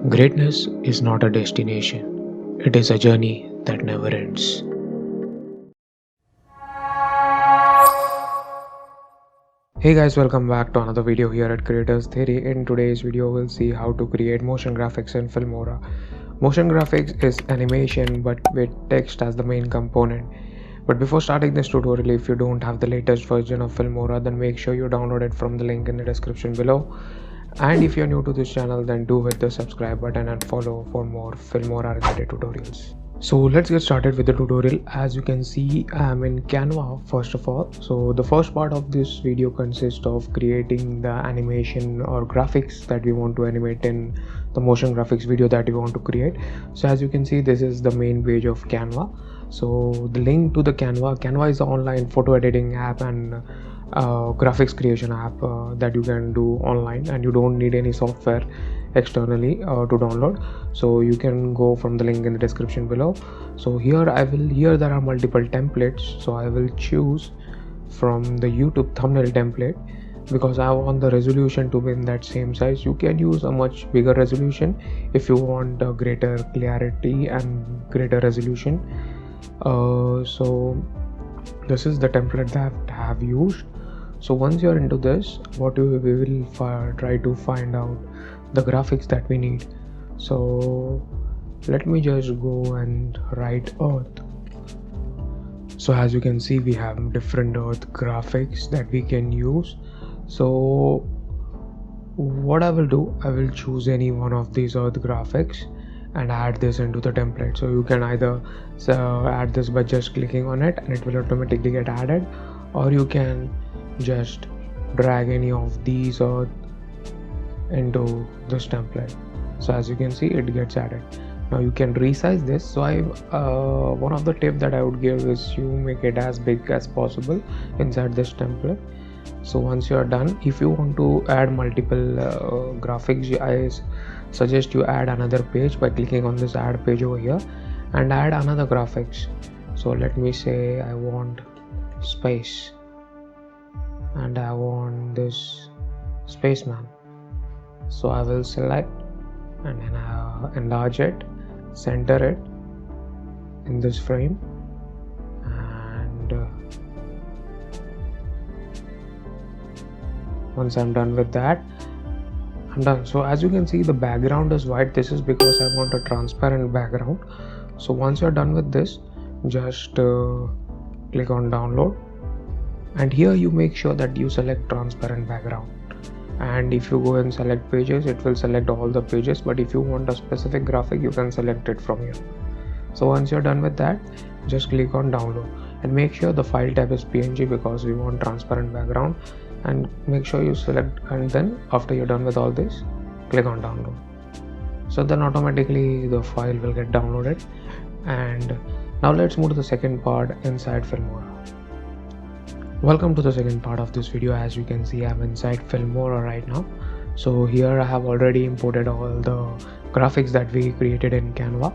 Greatness is not a destination, it is a journey that never ends. Hey guys, welcome back to another video here at Creators Theory. In today's video, we'll see how to create motion graphics in Filmora. Motion graphics is animation but with text as the main component. But before starting this tutorial, if you don't have the latest version of Filmora, then make sure you download it from the link in the description below. And if you're new to this channel, then do hit the subscribe button and follow for more Filmora related tutorials. So let's get started with the tutorial. As you can see, I'm in Canva first of all. So the first part of this video consists of creating the animation or graphics that we want to animate in the motion graphics video that we want to create. So as you can see, this is the main page of Canva. So the link to the Canva is an online photo editing app and graphics creation app that you can do online, and you don't need any software externally to download. So you can go from the link in the description below. So here there are multiple templates, so I will choose from the YouTube thumbnail template because I want the resolution to be in that same size. You can use a much bigger resolution if you want a greater clarity and greater resolution. So this is the template that I have used. So once you're into this, we will try to find out the graphics that we need. So let me just go and write Earth. So as you can see, we have different Earth graphics that we can use. So what I will do, I will choose any one of these Earth graphics and add this into the template. So you can either add this by just clicking on it and it will automatically get added, or you can just drag any of these into this template. So as you can see, it gets added. Now you can resize this. So one of the tip that I would give is you make it as big as possible inside this template. So once you are done, if you want to add multiple graphics, I suggest you add another page by clicking on this add page over here and add another graphics. So let me say I want space and I want this spaceman. So I will select and then I enlarge it, center it in this frame, and once I'm done with that, I'm done. So as you can see, the background is white. This is because I want a transparent background. So once you're done with this, just click on download, and here you make sure that you select transparent background. And if you go and select pages, it will select all the pages, but if you want a specific graphic, you can select it from here. So once you're done with that, just click on download and make sure the file type is PNG because we want transparent background, and make sure you select, and then after you're done with all this, click on download. So then automatically the file will get downloaded. And now let's move to the second part inside Filmora. Welcome to the second part of this video. As you can see, I'm inside Filmora right now. So here I have already imported all the graphics that we created in Canva.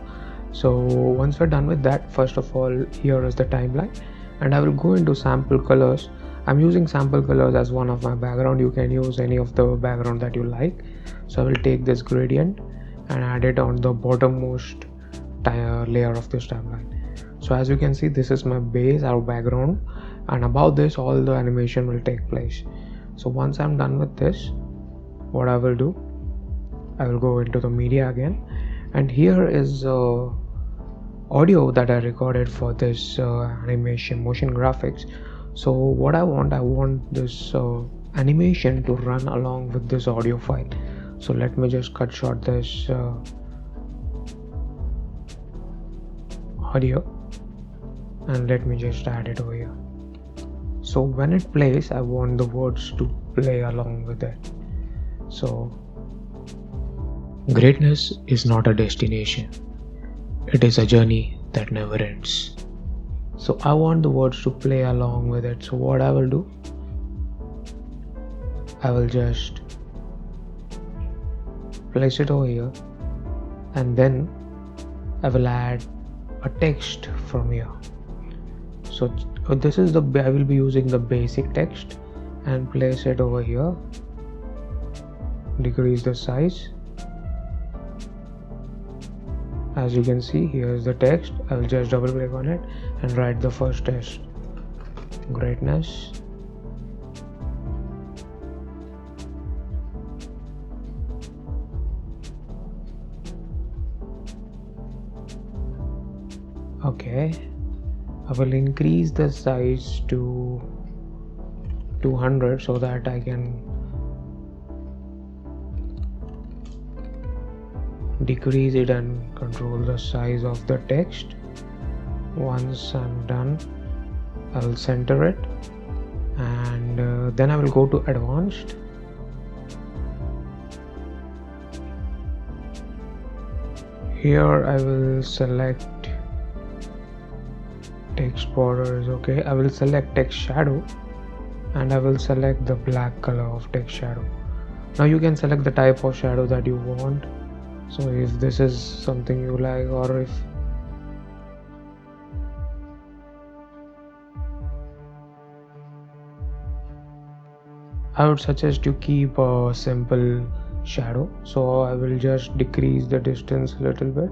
So once we're done with that, first of all, here is the timeline, and I will go into sample colors. I'm using sample colors as one of my background. You can use any of the background that you like. So I will take this gradient and add it on the bottommost layer of this timeline. So as you can see, this is my base, our background, and above this all the animation will take place. So once I'm done with this, what I will do, I will go into the media again, and here is audio that I recorded for this animation motion graphics. So what I want this animation to run along with this audio file. So let me just cut short this audio and let me just add it over here. So when it plays, I want the words to play along with it. So greatness is not a destination, it is a journey that never ends. So I want the words to play along with it. So what I will do, I will just place it over here, and then I will add a text from here. So this is I will be using the basic text and place it over here, decrease the size, As you can see, here's the text. I will just double click on it and write the first text. Greatness. Okay, I will increase the size to 200 so that I can decrease it and control the size of the text. Once I'm done, I will center it, and then I will go to advanced. Here I will select text borders. Okay, I will select text shadow, and I will select the black color of text shadow. Now you can select the type of shadow that you want. So if this is something you like, or if I would suggest you keep a simple shadow. So I will just decrease the distance a little bit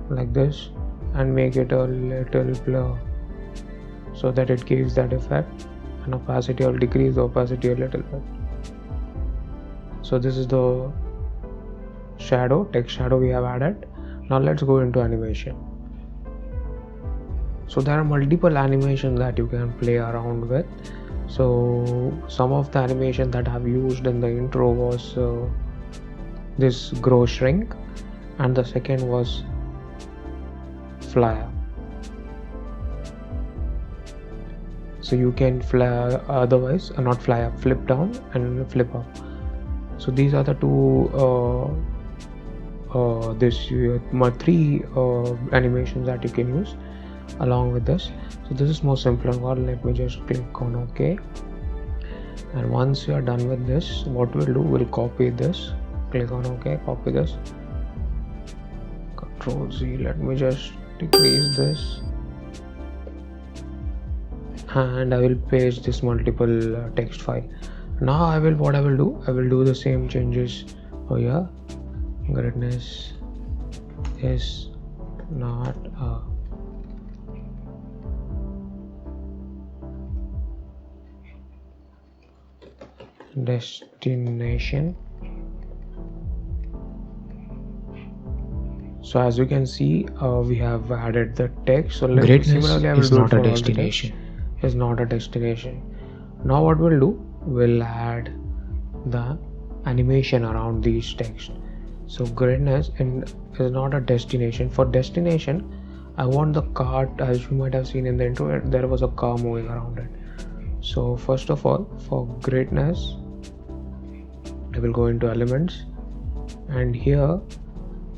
like this and make it a little blur so that it gives that effect. And opacity, I'll decrease the opacity a little bit. So this is the shadow, text shadow we have added. Now let's go into animation. So there are multiple animations that you can play around with. So some of the animation that I've used in the intro was this grow shrink, and the second was fly up. So you can fly, otherwise not fly up, flip down and flip up. So these are the two three animations that you can use along with this. So this is more simpler one. Let me just click on OK, and once you are done with this, what we'll do, we'll copy this, click on OK, copy this, Control Z. Let me just decrease this, and I will paste this multiple text file. Now what I will do the same changes over here. Greatness is not a destination. So as you can see, we have added the text. So greatness is not a destination. Is not a destination. Now what we'll do, we'll add the animation around these text. So greatness is not a destination. For destination, I want the cart, as you might have seen in the intro, there was a car moving around it. So first of all, for greatness, I will go into elements, and here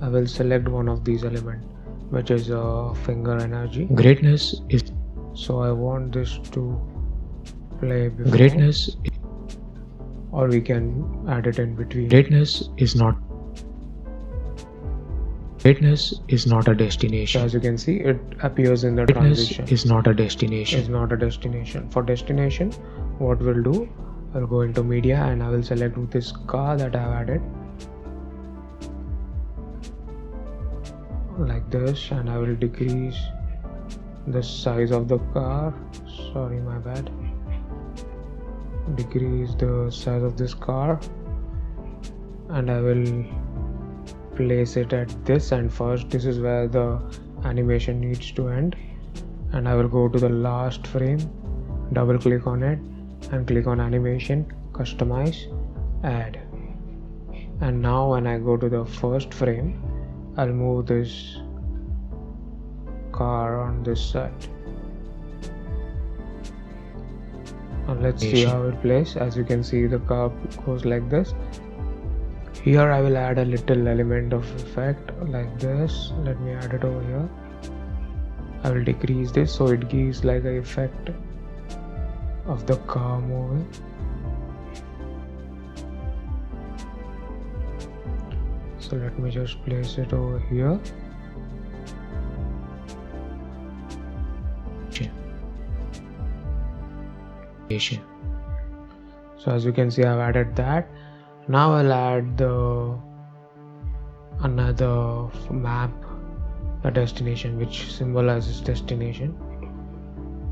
I will select one of these elements, which is finger energy. Greatness is. So I want this to play before. Greatness, or we can add it in between. Greatness is not a destination. So as you can see, it appears in the transition. Is not a destination. Is not a destination. For destination, what we'll do, I'll go into media and I will select this car that I've added like this, and I will decrease the size of the car. Sorry, my bad. Decrease the size of this car, and I will place it at this, and first this is where the animation needs to end, and I will go to the last frame, double click on it and click on animation, customize, add. And now when I go to the first frame, I'll move this car on this side. Now let's see how it plays. As you can see, the car goes like this. Here I will add a little element of effect like this. Let me add it over here. I will decrease this so it gives like an effect of the car moving. So let me just place it over here. So as you can see, I've added that. Now I'll add the another map, a destination which symbolizes destination.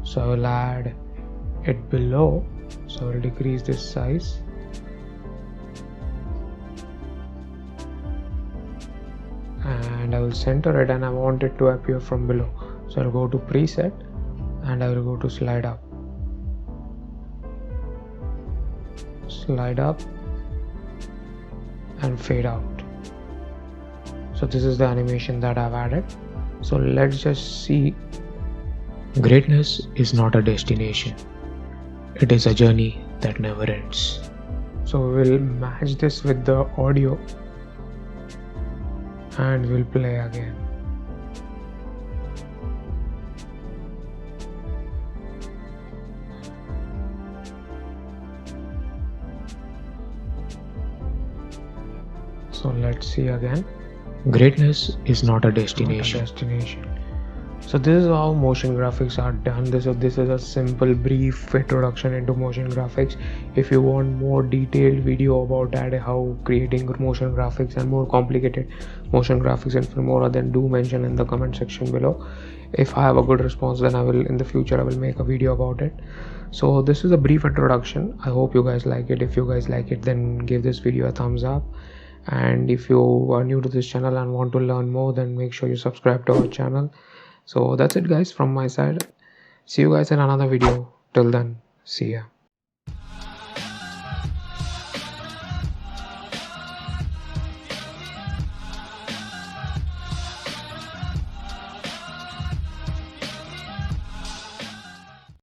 So I will add it below. So I will decrease this size. And I will center it, and I want it to appear from below. So I'll go to preset and I will go to slide up and fade out. So this is the animation that I've added. So let's just see. Greatness is not a destination. It is a journey that never ends. So we'll match this with the audio and we'll play again. So let's see again. Greatness is not a destination. So this is how motion graphics are done. This is a simple brief introduction into motion graphics. If you want more detailed video about that, how creating motion graphics and more complicated motion graphics in Filmora, then do mention in the comment section below. If I have a good response, then in the future I will make a video about it. So this is a brief introduction. I hope you guys like it. If you guys like it, then give this video a thumbs up. And if you are new to this channel and want to learn more, then make sure you subscribe to our channel. So that's it guys from my side. See you guys in another video. Till then, see ya.